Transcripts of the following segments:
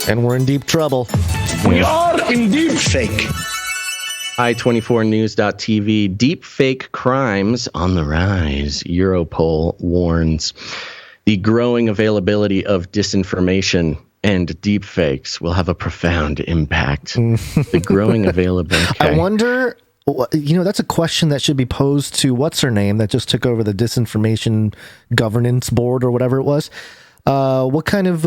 And we're in deep trouble. We are in deepfake. i24news.tv, deepfake crimes on the rise. Europol warns. The growing availability of disinformation and deepfakes will have a profound impact. The growing availability. Okay. I wonder, that's a question that should be posed to what's her name that just took over the disinformation governance board or whatever it was. What kind of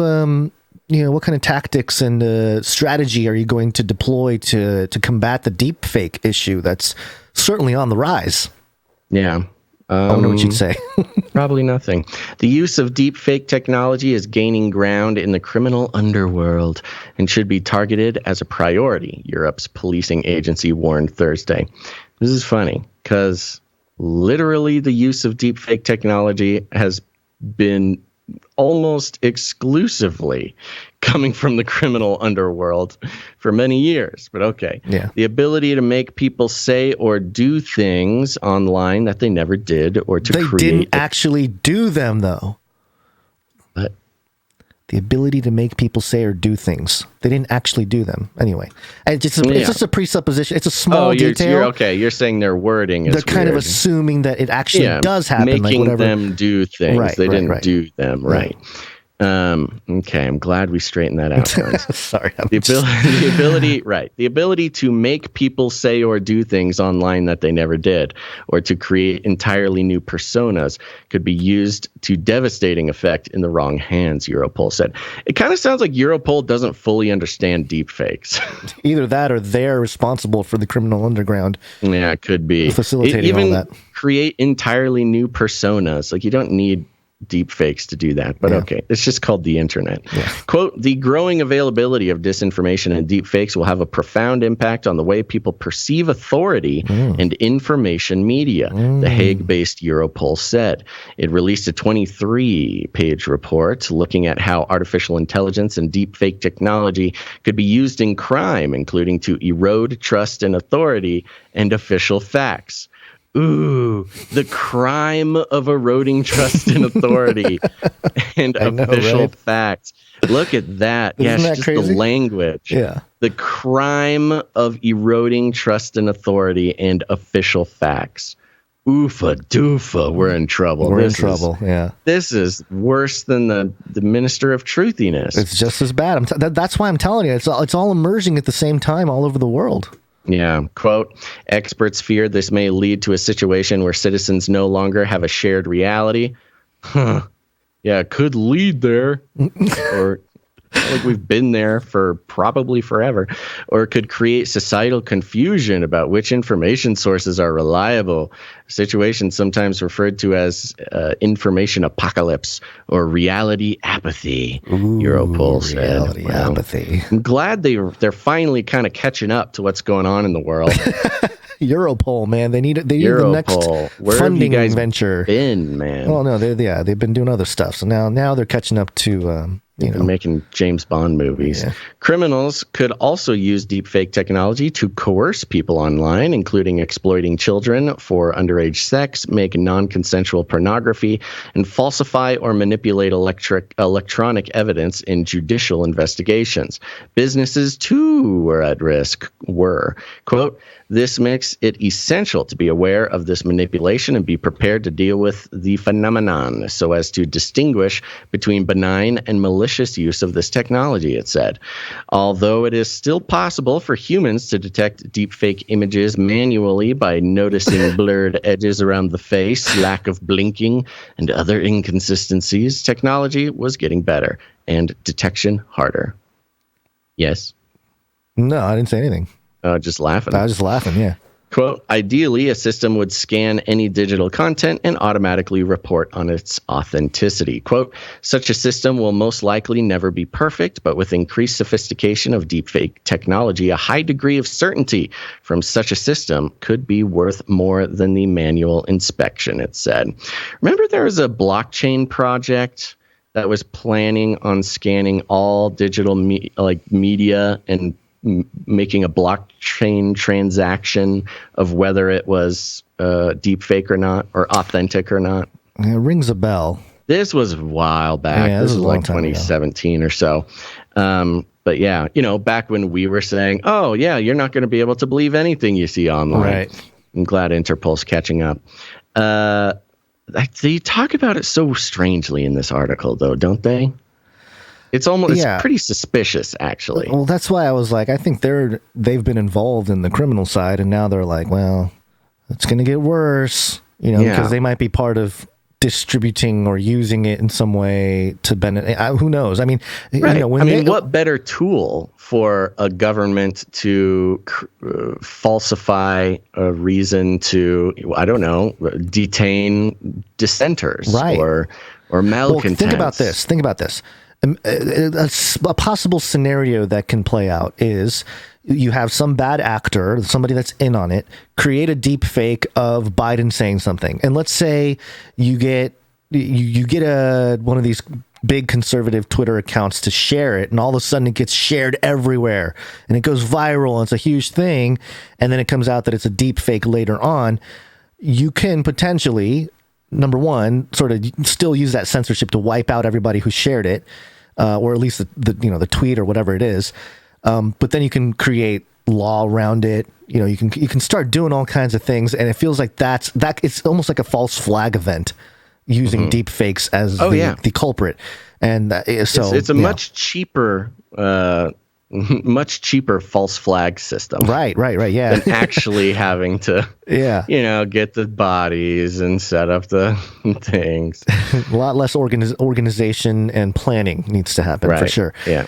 tactics and strategy are you going to deploy to combat the deepfake issue that's certainly on the rise? Yeah. I wonder what you'd say. Probably nothing. The use of deepfake technology is gaining ground in the criminal underworld and should be targeted as a priority, Europe's policing agency warned Thursday. This is funny because literally the use of deepfake technology has been almost exclusively coming from the criminal underworld for many years. But okay. Yeah. The ability to make people say or do things online that they never did, or to create. They didn't actually do them, though. But the ability to make people say or do things. They didn't actually do them. Anyway, it's just a presupposition. It's a small detail. You're saying their wording is They're kind of assuming that it actually does happen. Making them do things. Right, they didn't do them. Right. Okay, I'm glad we straightened that out. Sorry. The ability to make people say or do things online that they never did, or to create entirely new personas, could be used to devastating effect in the wrong hands, Europol said. It kind of sounds like Europol doesn't fully understand deepfakes. Either that or they're responsible for the criminal underground. Yeah, it could be. Facilitating all that. Create entirely new personas. Like, you don't need deep fakes to do that, but okay, it's just called the internet. Quote, the growing availability of disinformation and deep fakes will have a profound impact on the way people perceive authority and information media, the Hague-based Europol said. It released a 23-page report looking at how artificial intelligence and deep fake technology could be used in crime, including to erode trust in authority and official facts. Ooh, the crime of eroding trust in authority and official facts. Look at that. Isn't that just crazy? The language. Yeah. The crime of eroding trust in authority and official facts. Oofa doofa, we're in trouble. We're in trouble, yeah. This is worse than the Minister of Truthiness. It's just as bad. That's why I'm telling you, it's all emerging at the same time all over the world. Yeah. Quote, experts fear this may lead to a situation where citizens no longer have a shared reality. Yeah, it could lead there. Or like we've been there for probably forever. Or it could create societal confusion about which information sources are reliable. A situation sometimes referred to as information apocalypse or reality apathy. Europol said. Reality apathy. I'm glad they're finally kind of catching up to what's going on in the world. Europol, man, they need the next funding venture. Man. Oh no, they've been doing other stuff. So now they're catching up to making James Bond movies. Yeah. Criminals could also use deepfake technology to coerce people online, including exploiting children for underage sex, make non-consensual pornography, and falsify or manipulate electronic evidence in judicial investigations. Businesses, too, were at risk. Quote, this makes it essential to be aware of this manipulation and be prepared to deal with the phenomenon so as to distinguish between benign and malicious use of this technology, it said. Although it is still possible for humans to detect deepfake images manually by noticing blurred edges around the face, lack of blinking, and other inconsistencies, technology was getting better and detection harder. Yes? No, I didn't say anything. Just laughing. I was just laughing, yeah. Quote, ideally, a system would scan any digital content and automatically report on its authenticity. Quote, such a system will most likely never be perfect, but with increased sophistication of deepfake technology, a high degree of certainty from such a system could be worth more than the manual inspection, it said. Remember there was a blockchain project that was planning on scanning all digital media and making a blockchain transaction of whether it was deep fake or not, or authentic or not. It rings a bell. This was a while back. Yeah, this was like 2017 or so. But yeah, back when we were saying, oh yeah, you're not going to be able to believe anything you see online. Right. I'm glad Interpol's catching up. They talk about it so strangely in this article, though, don't they? It's pretty suspicious, actually. Well, that's why I was like, I think they've been involved in the criminal side, and now they're like, well, it's going to get worse, because they might be part of distributing or using it in some way to benefit. Who knows? I mean, what better tool for a government to falsify a reason to, I don't know, detain dissenters, right, or malcontents? Well, think about this. A possible scenario that can play out is you have some bad actor, somebody that's in on it, create a deep fake of Biden saying something. And let's say you get one of these big conservative Twitter accounts to share it, and all of a sudden it gets shared everywhere and it goes viral and it's a huge thing. And then it comes out that it's a deep fake later on. You can potentially, number one, sort of still use that censorship to wipe out everybody who shared it, or at least the tweet or whatever it is. But then you can create law around it. You can start doing all kinds of things, and it feels like it's almost like a false flag event using deep fakes as the culprit. And so it's a much cheaper. Much cheaper false flag system. Right. Yeah. Than actually having to, get the bodies and set up the things. A lot less organization and planning needs to happen, for sure. Yeah.